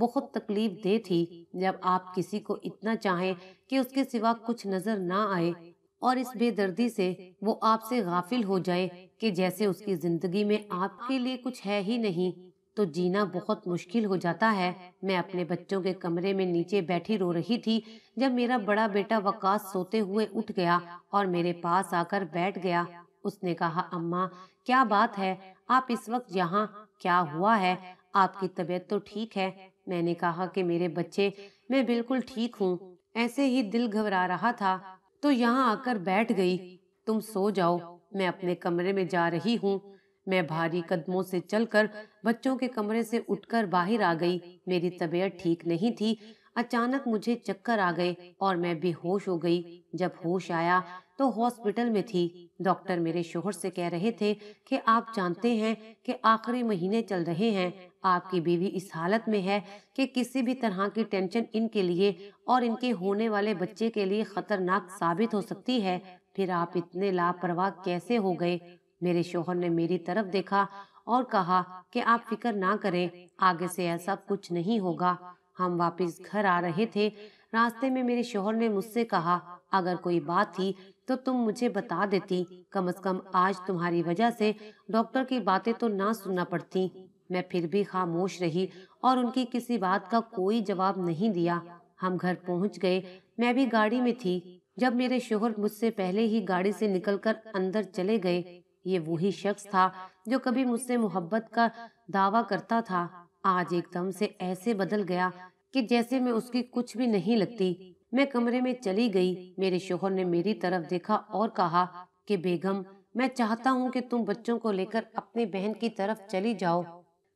بہت تکلیف دہ تھی جب آپ کسی کو اتنا چاہیں کہ اس کے سوا کچھ نظر نہ آئے اور اس بے دردی سے وہ آپ سے غافل ہو جائے کہ جیسے اس کی زندگی میں آپ کے لیے کچھ ہے ہی نہیں، تو جینا بہت مشکل ہو جاتا ہے۔ میں اپنے بچوں کے کمرے میں نیچے بیٹھی رو رہی تھی جب میرا بڑا بیٹا وقاص سوتے ہوئے اٹھ گیا اور میرے پاس آ کر بیٹھ گیا۔ اس نے کہا، اماں کیا بات ہے، آپ اس وقت یہاں، کیا ہوا ہے؟ آپ کی طبیعت تو ٹھیک ہے؟ میں نے کہا کہ میرے بچے، میں بالکل ٹھیک ہوں، ایسے ہی دل گھبرا رہا تھا تو یہاں آ کر بیٹھ گئی۔ تم سو جاؤ، میں اپنے کمرے میں جا رہی ہوں۔ میں بھاری قدموں سے چل کر بچوں کے کمرے سے اٹھ کر باہر آ گئی۔ میری طبیعت ٹھیک نہیں تھی۔ اچانک مجھے چکر آ گئے اور میں بے ہوش ہو گئی۔ جب ہوش آیا تو ہاسپٹل میں تھی۔ ڈاکٹر میرے شوہر سے کہہ رہے تھے کہ آپ جانتے ہیں کہ آخری مہینے چل رہے ہیں، آپ کی بیوی اس حالت میں ہے کہ کسی بھی طرح کی ٹینشن ان کے لیے اور ان کے ہونے والے بچے کے لیے خطرناک ثابت ہو سکتی ہے۔ پھر آپ اتنے لاپرواہ کیسے ہو گئے؟ میرے شوہر نے میری طرف دیکھا اور کہا کہ آپ فکر نہ کریں، آگے سے ایسا کچھ نہیں ہوگا۔ ہم واپس گھر آ رہے تھے، راستے میں میرے شوہر نے مجھ سے کہا، اگر کوئی بات تھی تو تم مجھے بتا دیتی، کم از کم آج تمہاری وجہ سے ڈاکٹر کی باتیں تو نہ سننا پڑتی۔ میں پھر بھی خاموش رہی اور ان کی کسی بات کا کوئی جواب نہیں دیا۔ ہم گھر پہنچ گئے، میں بھی گاڑی میں تھی جب میرے شوہر مجھ سے پہلے ہی گاڑی سے نکل کر اندر چلے گئے۔ یہ وہی شخص تھا جو کبھی مجھ سے محبت کا دعویٰ کرتا تھا، آج ایک دم سے ایسے بدل گیا کہ جیسے میں اس کی کچھ بھی نہیں لگتی۔ میں کمرے میں چلی گئی۔ میرے شوہر نے میری طرف دیکھا اور کہا کہ بیگم، میں چاہتا ہوں کہ تم بچوں کو لے کر اپنی بہن کی طرف چلی جاؤ۔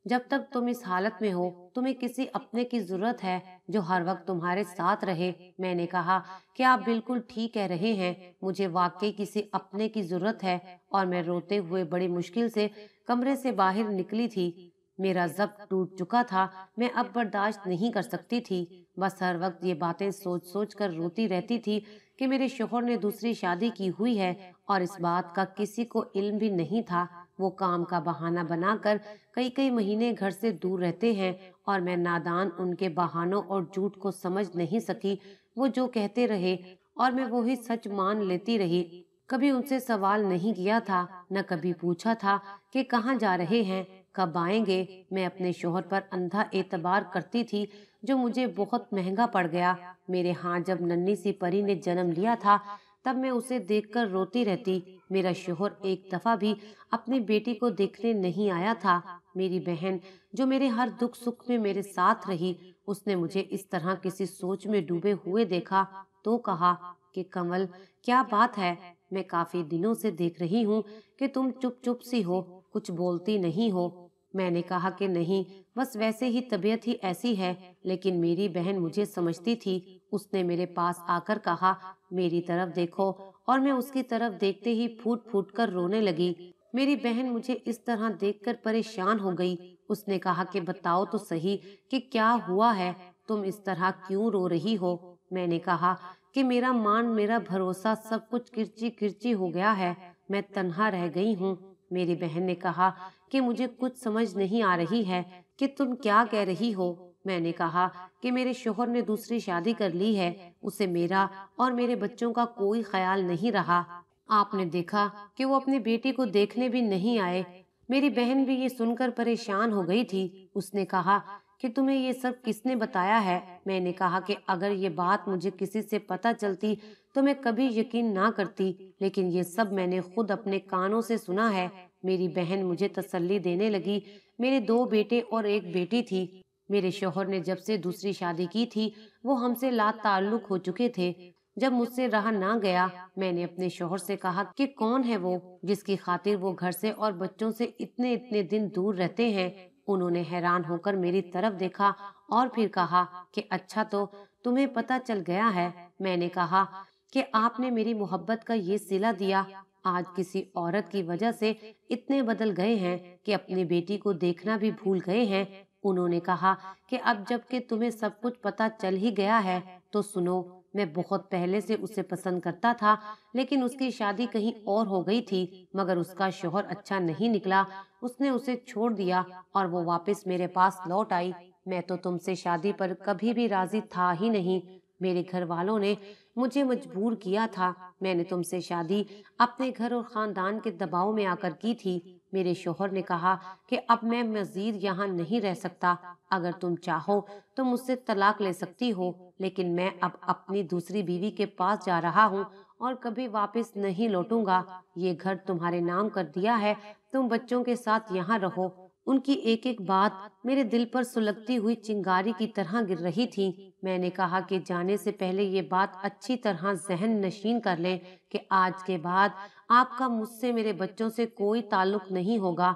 جب تک تم اس حالت میں ہو، تمہیں کسی اپنے کی ضرورت ہے جو ہر وقت تمہارے ساتھ رہے۔ میں نے کہا کہ آپ بالکل ٹھیک کہہ رہے ہیں، مجھے واقعی کسی اپنے کی ضرورت ہے، اور میں روتے ہوئے بڑی مشکل سے کمرے سے باہر نکلی تھی۔ میرا ضبط ٹوٹ چکا تھا، میں اب برداشت نہیں کر سکتی تھی، بس ہر وقت یہ باتیں سوچ سوچ کر روتی رہتی تھی کہ میرے شوہر نے دوسری شادی کی ہوئی ہے اور اس بات کا کسی کو علم بھی نہیں تھا۔ وہ کام کا بہانہ بنا کر کئی مہینے گھر سے دور رہتے ہیں اور میں نادان ان کے بہانوں اور جھوٹ کو سمجھ نہیں سکی۔ وہ جو کہتے رہے اور میں وہی سچ مان لیتی رہی۔ کبھی ان سے سوال نہیں کیا تھا، نہ کبھی پوچھا تھا کہ کہاں جا رہے ہیں، کب آئیں گے۔ میں اپنے شوہر پر اندھا اعتبار کرتی تھی جو مجھے بہت مہنگا پڑ گیا۔ میرے ہاں جب ننھی سی پری نے جنم لیا تھا تب میں اسے دیکھ کر روتی رہتی۔ میرا شوہر ایک دفعہ بھی اپنی بیٹی کو دیکھنے نہیں آیا تھا۔ میری بہن جو میرے ہر دکھ سکھ میں میرے ساتھ رہی، اس نے مجھے اس طرح کسی سوچ میں ڈوبے ہوئے دیکھا تو کہا کہ کمل کیا بات ہے، میں کافی دنوں سے دیکھ رہی ہوں کہ تم چپ چپ سی ہو، کچھ بولتی نہیں ہو۔ میں نے کہا کہ نہیں، بس ویسے ہی طبیعت ہی ایسی ہے۔ لیکن میری بہن مجھے سمجھتی تھی۔ اس نے میرے پاس آ کر کہا، میری طرف دیکھو، اور میں اس کی طرف دیکھتے ہی پھوٹ پھوٹ کر رونے لگی۔ میری بہن مجھے اس طرح دیکھ کر پریشان ہو گئی۔ اس نے کہا کہ بتاؤ تو صحیح کہ کیا ہوا ہے، تم اس طرح کیوں رو رہی ہو؟ میں نے کہا کہ میرا مان، میرا بھروسہ سب کچھ کرچی کرچی ہو گیا ہے، میں تنہا رہ گئی ہوں۔ میری بہن نے کہا کہ مجھے کچھ سمجھ نہیں آ رہی ہے کہ تم کیا کہہ رہی ہو۔ میں نے کہا کہ میرے شوہر نے دوسری شادی کر لی ہے، اسے میرا اور میرے بچوں کا کوئی خیال نہیں رہا۔ آپ نے دیکھا کہ وہ اپنی بیٹی کو دیکھنے بھی نہیں آئے۔ میری بہن بھی یہ سن کر پریشان ہو گئی تھی۔ اس نے کہا کہ تمہیں یہ سب کس نے بتایا ہے؟ میں نے کہا کہ اگر یہ بات مجھے کسی سے پتہ چلتی تو میں کبھی یقین نہ کرتی، لیکن یہ سب میں نے خود اپنے کانوں سے سنا ہے۔ میری بہن مجھے تسلی دینے لگی۔ میرے 2 بیٹے اور 1 بیٹی تھی۔ میرے شوہر نے جب سے دوسری شادی کی تھی وہ ہم سے لا تعلق ہو چکے تھے۔ جب مجھ سے رہا نہ گیا، میں نے اپنے شوہر سے کہا کہ کون ہے وہ جس کی خاطر وہ گھر سے اور بچوں سے اتنے دن دور رہتے ہیں۔ انہوں نے حیران ہو کر میری طرف دیکھا اور پھر کہا کہ اچھا تو تمہیں پتہ چل گیا ہے۔ میں نے کہا کہ آپ نے میری محبت کا یہ صلہ دیا، آج کسی عورت کی وجہ سے اتنے بدل گئے ہیں کہ اپنی بیٹی کو دیکھنا بھی بھول گئے ہیں۔ انہوں نے کہا کہ اب جب کہ تمہیں سب کچھ پتہ چل ہی گیا ہے تو سنو، میں بہت پہلے سے اسے پسند کرتا تھا، لیکن اس کی شادی کہیں اور ہو گئی تھی، مگر اس کا شوہر اچھا نہیں نکلا، اس نے اسے چھوڑ دیا اور وہ واپس میرے پاس لوٹ آئی۔ میں تو تم سے شادی پر کبھی بھی راضی تھا ہی نہیں۔ میرے گھر والوں نے مجھے مجبور کیا تھا۔ میں نے تم سے شادی اپنے گھر اور خاندان کے دباؤ میں آ کر کی تھی۔ میرے شوہر نے کہا کہ اب میں مزید یہاں نہیں رہ سکتا، اگر تم چاہو تو مجھ سے طلاق لے سکتی ہو، لیکن میں اب اپنی دوسری بیوی کے پاس جا رہا ہوں اور کبھی واپس نہیں لوٹوں گا۔ یہ گھر تمہارے نام کر دیا ہے، تم بچوں کے ساتھ یہاں رہو۔ ان کی ایک ایک بات میرے دل پر سلگتی ہوئی چنگاری کی طرح گر رہی تھی۔ میں نے کہا کہ جانے سے پہلے یہ بات اچھی طرح ذہن نشین کر لیں کہ آج کے بعد آپ کا مجھ سے، میرے بچوں سے کوئی تعلق نہیں ہوگا۔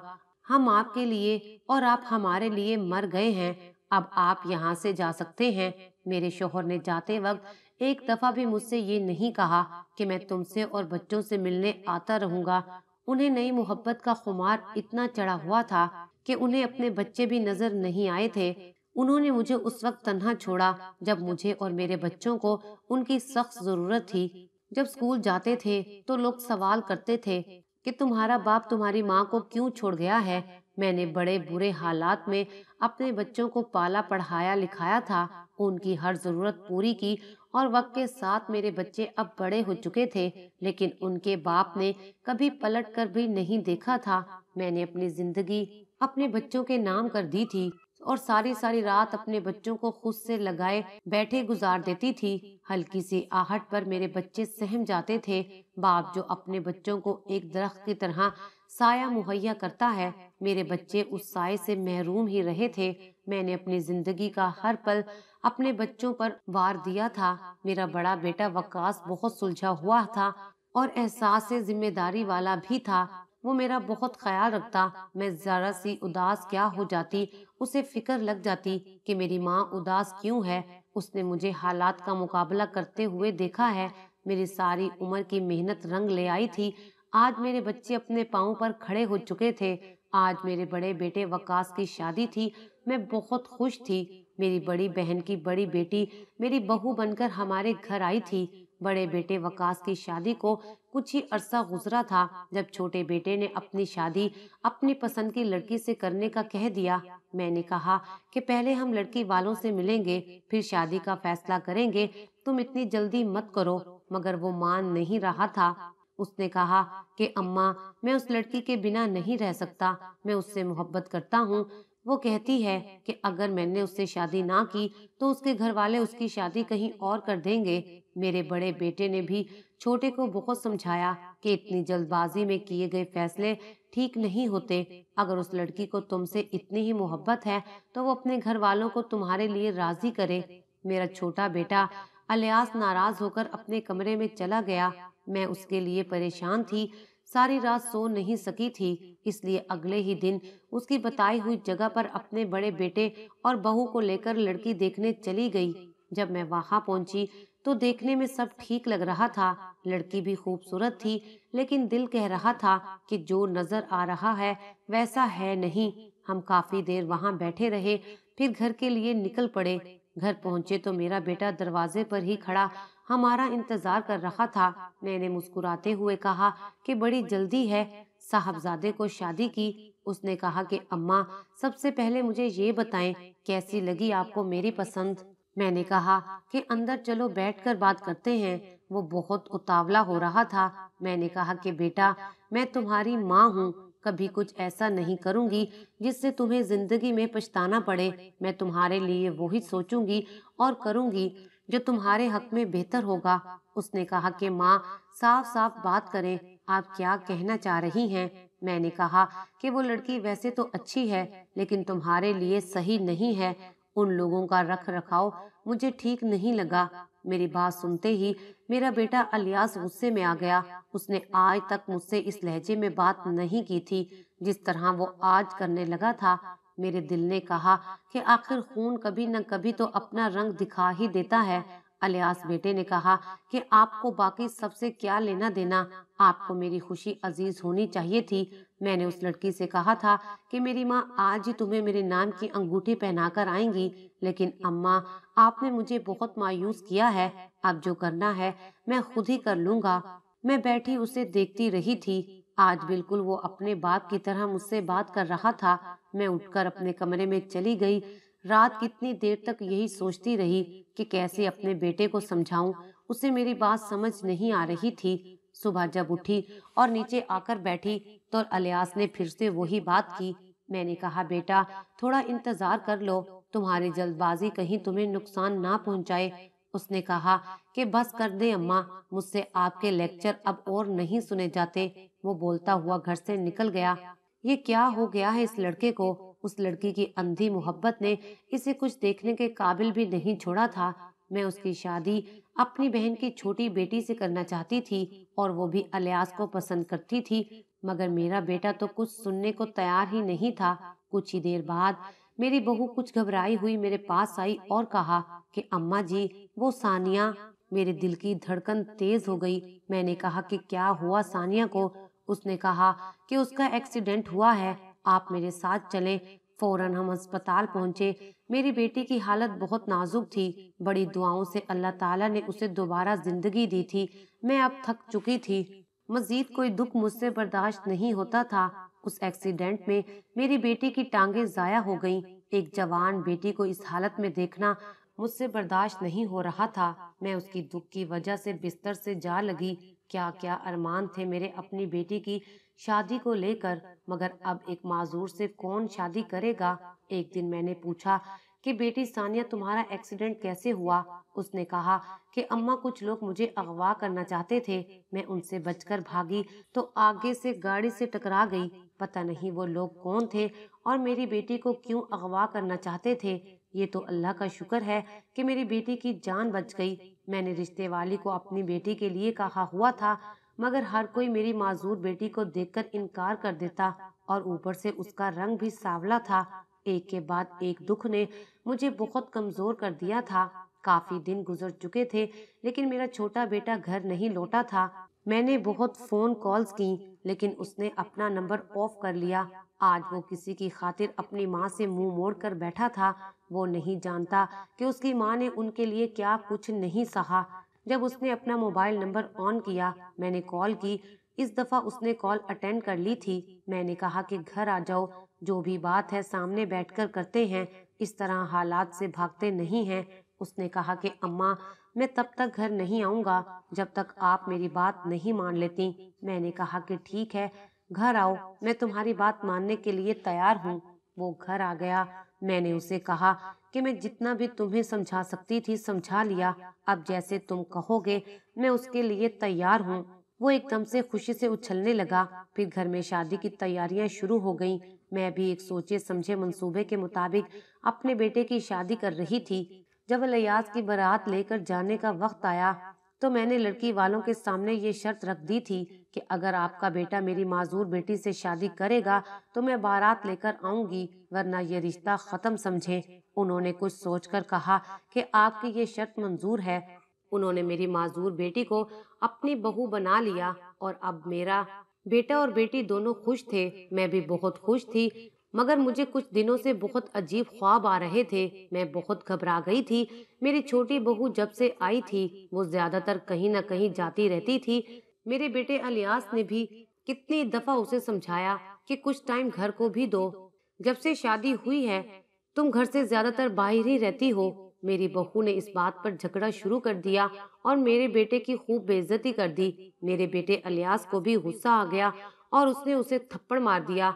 ہم آپ کے لیے اور آپ ہمارے لیے مر گئے ہیں، اب آپ یہاں سے جا سکتے ہیں۔ میرے شوہر نے جاتے وقت ایک دفعہ بھی مجھ سے یہ نہیں کہا کہ میں تم سے اور بچوں سے ملنے آتا رہوں گا۔ انہیں نئی محبت کا خمار اتنا چڑھا ہوا تھا کہ انہیں اپنے بچے بھی نظر نہیں آئے تھے۔ انہوں نے مجھے اس وقت تنہا چھوڑا جب مجھے اور میرے بچوں کو ان کی سخت ضرورت تھی۔ جب اسکول جاتے تھے تو لوگ سوال کرتے تھے کہ تمہارا باپ تمہاری ماں کو کیوں چھوڑ گیا ہے؟ میں نے بڑے برے حالات میں اپنے بچوں کو پالا پڑھایا لکھایا تھا، ان کی ہر ضرورت پوری کی، اور وقت کے ساتھ میرے بچے اب بڑے ہو چکے تھے، لیکن ان کے باپ نے کبھی پلٹ کر بھی نہیں دیکھا تھا۔ میں نے اپنی زندگی اپنے بچوں کے نام کر دی تھی اور ساری ساری رات اپنے بچوں کو خود سے لگائے بیٹھے گزار دیتی تھی۔ ہلکی سی آہٹ پر میرے بچے سہم جاتے تھے۔ باپ جو اپنے بچوں کو ایک درخت کی طرح سایہ مہیا کرتا ہے، میرے بچے اس سائے سے محروم ہی رہے تھے۔ میں نے اپنی زندگی کا ہر پل اپنے بچوں پر وار دیا تھا۔ میرا بڑا بیٹا وقاص بہت سلجھا ہوا تھا اور احساس ذمہ داری والا بھی تھا۔ وہ میرا بہت خیال رکھتا۔ میں ذرا سی اداس کیا ہو جاتی، اسے فکر لگ جاتی کہ میری ماں اداس کیوں ہے۔ اس نے مجھے حالات کا مقابلہ کرتے ہوئے دیکھا ہے۔ میری ساری عمر کی محنت رنگ لے آئی تھی۔ آج میرے بچے اپنے پاؤں پر کھڑے ہو چکے تھے۔ آج میرے بڑے بیٹے وقاص کی شادی تھی۔ میں بہت خوش تھی۔ میری بڑی بہن کی بڑی بیٹی میری بہو بن کر ہمارے گھر آئی تھی۔ بڑے بیٹے وقاص کی شادی کو کچھ ہی عرصہ گزرا تھا جب چھوٹے بیٹے نے اپنی شادی اپنی پسند کی لڑکی سے کرنے کا کہہ دیا۔ میں نے کہا کہ پہلے ہم لڑکی والوں سے ملیں گے، پھر شادی کا فیصلہ کریں گے، تم اتنی جلدی مت کرو، مگر وہ مان نہیں رہا تھا۔ اس نے کہا کہ اماں، میں اس لڑکی کے بنا نہیں رہ سکتا، میں اس سے محبت کرتا ہوں۔ وہ کہتی ہے کہ اگر میں نے اس سے شادی نہ کی تو اس کے گھر والے اس کی شادی کہیں اور کر دیں گے۔ میرے بڑے بیٹے نے بھی چھوٹے کو بہت سمجھایا کہ اتنی جلد بازی میں کیے گئے فیصلے ٹھیک نہیں ہوتے۔ اگر اس لڑکی کو تم سے اتنی ہی محبت ہے تو وہ اپنے گھر والوں کو تمہارے لیے راضی کرے۔ میرا چھوٹا بیٹا الیاس ناراض ہو کر اپنے کمرے میں چلا گیا۔ میں اس کے لیے پریشان تھی، ساری رات سو نہیں سکی تھی، اس لیے اگلے ہی دن اس کی بتائی ہوئی جگہ پر اپنے بڑے بیٹے اور بہو کو لے کر لڑکی دیکھنے چلی گئی۔ جب میں وہاں پہنچی تو دیکھنے میں سب ٹھیک لگ رہا تھا، لڑکی بھی خوبصورت تھی، لیکن دل کہہ رہا تھا کہ جو نظر آ رہا ہے ویسا ہے نہیں۔ ہم کافی دیر وہاں بیٹھے رہے، پھر گھر کے لیے نکل پڑے۔ گھر پہنچے تو میرا بیٹا دروازے پر ہی کھڑا ہمارا انتظار کر رہا تھا۔ میں نے مسکراتے ہوئے کہا کہ بڑی جلدی ہے صاحبزادے کو شادی کی۔ اس نے کہا کہ اماں، سب سے پہلے مجھے یہ بتائیں کیسی لگی آپ کو میری پسند؟ میں نے کہا کہ اندر چلو بیٹھ کر بات کرتے ہیں۔ وہ بہت اتاولا ہو رہا تھا۔ میں نے کہا کہ بیٹا، میں تمہاری ماں ہوں، کبھی کچھ ایسا نہیں کروں گی جس سے تمہیں زندگی میں پچھتانا پڑے۔ میں تمہارے لیے وہی سوچوں گی اور کروں گی جو تمہارے حق میں بہتر ہوگا۔ اس نے کہا کہ ماں، صاف صاف بات کریں، آپ کیا کہنا چاہ رہی ہیں؟ میں نے کہا کہ وہ لڑکی ویسے تو اچھی ہے لیکن تمہارے لیے صحیح نہیں ہے۔ ان لوگوں کا رکھ رکھاؤ مجھے ٹھیک نہیں لگا۔ میری بات سنتے ہی میرا بیٹا الیاس غصے میں آ گیا۔ اس نے آج تک مجھ سے اس لہجے میں بات نہیں کی تھی جس طرح وہ آج کرنے لگا تھا۔ میرے دل نے کہا کہ آخر خون کبھی نہ کبھی تو اپنا رنگ دکھا ہی دیتا ہے۔ الیاس بیٹے نے کہا کہ آپ کو باقی سب سے کیا لینا دینا، آپ کو میری خوشی عزیز ہونی چاہیے تھی۔ میں نے اس لڑکی سے کہا تھا کہ میری ماں آج ہی تمہیں میرے نام کی انگوٹھی پہنا کر آئیں گی، لیکن اماں، آپ نے مجھے بہت مایوس کیا ہے، اب جو کرنا ہے میں خود ہی کر لوں گا۔ میں بیٹھی اسے دیکھتی رہی تھی۔ آج بالکل وہ اپنے باپ کی طرح مجھ سے بات کر رہا تھا۔ میں اٹھ کر اپنے کمرے میں چلی گئی۔ رات کتنی دیر تک یہی سوچتی رہی کہ کیسے اپنے بیٹے کو سمجھاؤں، اسے میری بات سمجھ نہیں آ رہی تھی۔ صبح جب اٹھی اور نیچے آ کر بیٹھی تو الیاس نے پھر سے وہی بات کی۔ میں نے کہا بیٹا تھوڑا انتظار کر لو، تمہاری جلد بازی کہیں تمہیں نقصان نہ پہنچائے۔ اس نے کہا کہ بس کر دیں اماں، مجھ سے آپ کے لیکچر اب اور نہیں سنے جاتے۔ وہ بولتا ہوا گھر سے نکل گیا۔ یہ کیا ہو گیا ہے اس لڑکے کو؟ اس لڑکی کی اندھی محبت نے اسے کچھ دیکھنے کے قابل بھی نہیں چھوڑا تھا۔ میں اس کی شادی اپنی بہن کی چھوٹی بیٹی سے کرنا چاہتی تھی اور وہ بھی الیاس کو پسند کرتی تھی، مگر میرا بیٹا تو کچھ سننے کو تیار ہی نہیں تھا۔ کچھ ہی دیر بعد میری بہو کچھ گھبرائی ہوئی میرے پاس آئی اور کہا کہ اماں جی وہ ثانیہ۔ میرے دل کی دھڑکن تیز ہو گئی۔ میں نے کہا کہ کیا ہوا ثانیہ کو؟ اس نے کہا کہ اس کا ایکسیڈنٹ ہوا ہے، آپ میرے ساتھ چلیں۔ فوراً ہم ہسپتال پہنچے۔ میری بیٹی کی حالت بہت نازک تھی، بڑی دعاؤں سے اللہ تعالیٰ نے اسے دوبارہ زندگی دی تھی۔ میں اب تھک چکی تھی، مزید کوئی دکھ مجھ سے برداشت نہیں ہوتا تھا۔ اس ایکسیڈنٹ میں میری بیٹی کی ٹانگیں ضائع ہو گئیں۔ ایک جوان بیٹی کو اس حالت میں دیکھنا مجھ سے برداشت نہیں ہو رہا تھا۔ میں اس کی دکھ کی وجہ سے بستر سے جا لگی۔ کیا کیا ارمان تھے میرے اپنی بیٹی کی شادی کو لے کر، مگر اب ایک معذور سے کون شادی کرے گا؟ ایک دن میں نے پوچھا کہ بیٹی ثانیہ تمہارا ایکسیڈنٹ کیسے ہوا؟ اس نے کہا کہ اماں کچھ لوگ مجھے اغوا کرنا چاہتے تھے، میں ان سے بچ کر بھاگی تو آگے سے گاڑی سے ٹکرا گئی۔ پتہ نہیں وہ لوگ کون تھے اور میری بیٹی کو کیوں اغوا کرنا چاہتے تھے۔ یہ تو اللہ کا شکر ہے کہ میری بیٹی کی جان بچ گئی۔ میں نے رشتے والی کو اپنی بیٹی کے لیے کہا ہوا تھا، مگر ہر کوئی میری معذور بیٹی کو دیکھ کر انکار کر دیتا، اور اوپر سے اس کا رنگ بھی سانولا تھا۔ ایک کے بعد ایک دکھ نے مجھے بہت کمزور کر دیا تھا۔ کافی دن گزر چکے تھے لیکن میرا چھوٹا بیٹا گھر نہیں لوٹا تھا۔ میں نے بہت فون کالز کی لیکن اس نے اپنا نمبر آف کر لیا۔ آج وہ کسی کی خاطر اپنی ماں سے منہ موڑ کر بیٹھا تھا۔ وہ نہیں جانتا کہ اس کی ماں نے ان کے لیے کیا کچھ نہیں سہا۔ جب اس نے اپنا موبائل نمبر آن کیا میں نے کال کی۔ اس دفعہ اس نے کال اٹینڈ کر لی تھی۔ میں نے کہا کہ گھر آ جاؤ، جو بھی بات ہے سامنے بیٹھ کر کرتے ہیں، اس طرح حالات سے بھاگتے نہیں ہیں۔ اس نے کہا کہ اماں میں تب تک گھر نہیں آؤں گا جب تک آپ میری بات نہیں مان لیتی۔ میں نے کہا کہ ٹھیک ہے گھر آؤ، میں تمہاری بات ماننے کے لیے تیار ہوں۔ وہ گھر آ گیا۔ میں نے اسے کہا کہ میں جتنا بھی تمہیں سمجھا سکتی تھی سمجھا لیا، اب جیسے تم کہو گے میں اس کے لیے تیار ہوں۔ وہ ایک دم سے خوشی سے اچھلنے لگا۔ پھر گھر میں شادی کی تیاریاں شروع ہو گئیں۔ میں بھی ایک سوچے سمجھے منصوبے کے مطابق اپنے بیٹے کی شادی کر رہی تھی۔ جب الیاس کی بارات لے کر جانے کا وقت آیا تو میں نے لڑکی والوں کے سامنے یہ شرط رکھ دی تھی کہ اگر آپ کا بیٹا میری معذور بیٹی سے شادی کرے گا تو میں بارات لے کر آؤں گی، ورنہ یہ رشتہ ختم سمجھیں۔ انہوں نے کچھ سوچ کر کہا کہ آپ کی یہ شرط منظور ہے۔ انہوں نے میری معذور بیٹی کو اپنی بہو بنا لیا اور اب میرا بیٹا اور بیٹی دونوں خوش تھے، میں بھی بہت خوش تھی، مگر مجھے کچھ دنوں سے بہت عجیب خواب آ رہے تھے۔ میں بہت گھبرا گئی تھی۔ میری چھوٹی بہو جب سے آئی تھی وہ زیادہ تر کہیں نہ کہیں جاتی رہتی تھی۔ میرے بیٹے الیاس نے بھی کتنی دفعہ اسے سمجھایا کہ کچھ ٹائم گھر کو بھی دو، جب سے شادی ہوئی ہے تم گھر سے زیادہ تر باہر ہی رہتی ہو۔ میری بہو نے اس بات پر جھگڑا شروع کر دیا اور میرے بیٹے کی خوب بے عزتی کر دی۔ میرے بیٹے الیاس کو بھی غصہ آ گیا اور اس نے اسے تھپڑ مار دیا۔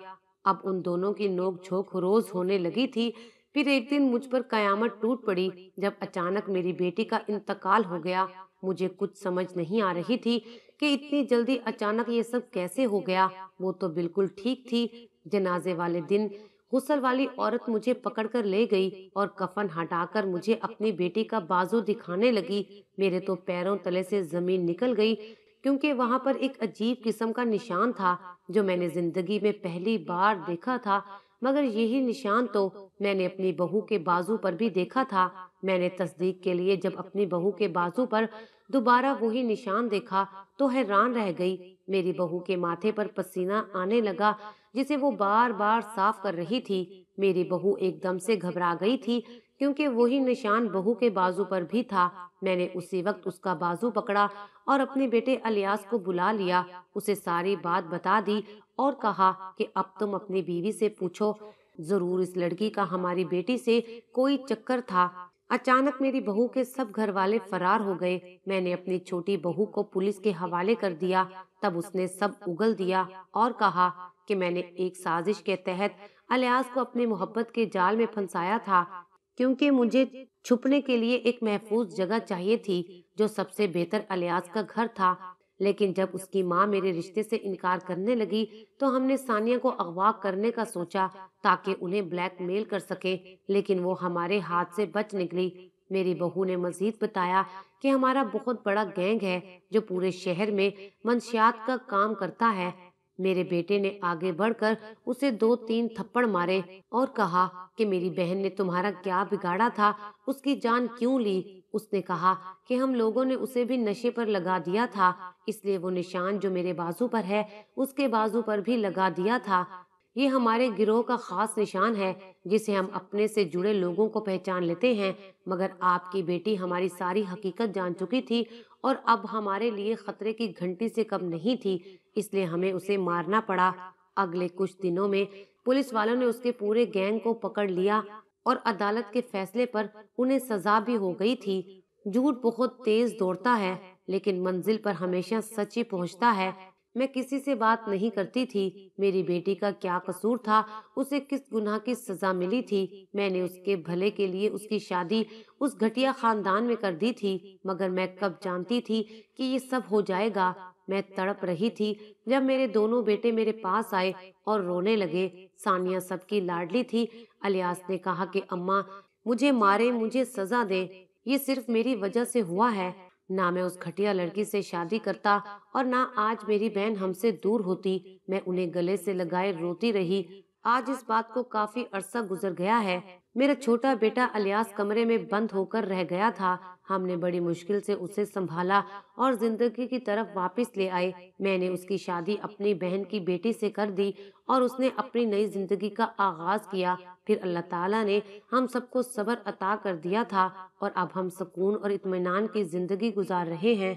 اب ان دونوں کی نوک جھوک روز ہونے لگی تھی۔ پھر ایک دن مجھ پر قیامت ٹوٹ پڑی جب اچانک میری بیٹی کا انتقال ہو گیا۔ مجھے کچھ سمجھ نہیں آ رہی تھی کہ اتنی جلدی اچانک یہ سب کیسے ہو گیا۔ وہ تو بالکل ٹھیک تھی۔ جنازے والے دن غسل والی عورت مجھے پکڑ کر لے گئی اور کفن ہٹا کر مجھے اپنی بیٹی کا بازو دکھانے لگی۔ میرے تو پیروں تلے سے زمین نکل گئی، کیونکہ وہاں پر ایک عجیب قسم کا نشان تھا جو میں نے زندگی میں پہلی بار دیکھا تھا، مگر یہی نشان تو میں نے اپنی بہو کے بازو پر بھی دیکھا تھا۔ میں نے تصدیق کے لیے جب اپنی بہو کے بازو پر دوبارہ وہی نشان دیکھا تو حیران رہ گئی۔ میری بہو کے ماتھے پر پسینہ آنے لگا جسے وہ بار بار صاف کر رہی تھی۔ میری بہو ایک دم سے گھبرا گئی تھی کیونکہ وہی نشان بہو کے بازو پر بھی تھا۔ میں نے اسی وقت اس کا بازو پکڑا اور اپنے بیٹے الیاس کو بلا لیا، اسے ساری بات بتا دی اور کہا کہ اب تم اپنی بیوی سے پوچھو ضرور اس لڑکی کا ہماری بیٹی سے کوئی چکر تھا۔ اچانک میری بہو کے سب گھر والے فرار ہو گئے۔ میں نے اپنی چھوٹی بہو کو پولیس کے حوالے کر دیا۔ تب اس نے سب اگل دیا اور کہا کہ میں نے ایک سازش کے تحت الیاس کو اپنے محبت کے جال میں پھنسایا تھا، کیونکہ مجھے چھپنے کے لیے ایک محفوظ جگہ چاہیے تھی، جو سب سے بہتر الیاس کا گھر تھا۔ لیکن جب اس کی ماں میرے رشتے سے انکار کرنے لگی تو ہم نے ثانیہ کو اغوا کرنے کا سوچا تاکہ انہیں بلیک میل کر سکیں، لیکن وہ ہمارے ہاتھ سے بچ نکلی۔ میری بہو نے مزید بتایا کہ ہمارا بہت بڑا گینگ ہے جو پورے شہر میں منشیات کا کام کرتا ہے۔ میرے بیٹے نے آگے بڑھ کر اسے 2-3 تھپڑ مارے اور کہا کہ میری بہن نے تمہارا کیا بگاڑا تھا، اس کی جان کیوں لی؟ اس نے کہا کہ ہم لوگوں نے اسے بھی نشے پر لگا دیا تھا، اس لیے وہ نشان جو میرے بازو پر ہے اس کے بازو پر بھی لگا دیا تھا۔ یہ ہمارے گروہ کا خاص نشان ہے جسے ہم اپنے سے جڑے لوگوں کو پہچان لیتے ہیں، مگر آپ کی بیٹی ہماری ساری حقیقت جان چکی تھی اور اب ہمارے لیے خطرے کی گھنٹی سے کم نہیں تھی، اس لیے ہمیں اسے مارنا پڑا۔ اگلے کچھ دنوں میں پولیس والوں نے اس کے پورے گینگ کو پکڑ لیا اور عدالت کے فیصلے پر انہیں سزا بھی ہو گئی تھی۔ جھوٹ بہت تیز دوڑتا ہے لیکن منزل پر ہمیشہ سچ ہی پہنچتا ہے۔ میں کسی سے بات نہیں کرتی تھی۔ میری بیٹی کا کیا قصور تھا؟ اسے کس گناہ کی سزا ملی تھی؟ میں نے اس کے بھلے کے لیے اس کی شادی اس گھٹیا خاندان میں کر دی تھی، مگر میں کب جانتی تھی کہ یہ سب ہو جائے گا۔ میں تڑپ رہی تھی جب میرے دونوں بیٹے میرے پاس آئے اور رونے لگے۔ ثانیہ سب کی لاڈلی تھی۔ الیاس نے کہا کہ اماں مجھے مارے، مجھے سزا دے، یہ صرف میری وجہ سے ہوا ہے۔ نہ میں اس گھٹیا لڑکی سے شادی کرتا اور نہ آج میری بہن ہم سے دور ہوتی۔ میں انہیں گلے سے لگائے روتی رہی۔ آج اس بات کو کافی عرصہ گزر گیا ہے۔ میرا چھوٹا بیٹا الیاس کمرے میں بند ہو کر رہ گیا تھا۔ ہم نے بڑی مشکل سے اسے سنبھالا اور زندگی کی طرف واپس لے آئے۔ میں نے اس کی شادی اپنی بہن کی بیٹی سے کر دی اور اس نے اپنی نئی زندگی کا آغاز کیا۔ پھر اللہ تعالیٰ نے ہم سب کو صبر عطا کر دیا تھا اور اب ہم سکون اور اطمینان کی زندگی گزار رہے ہیں۔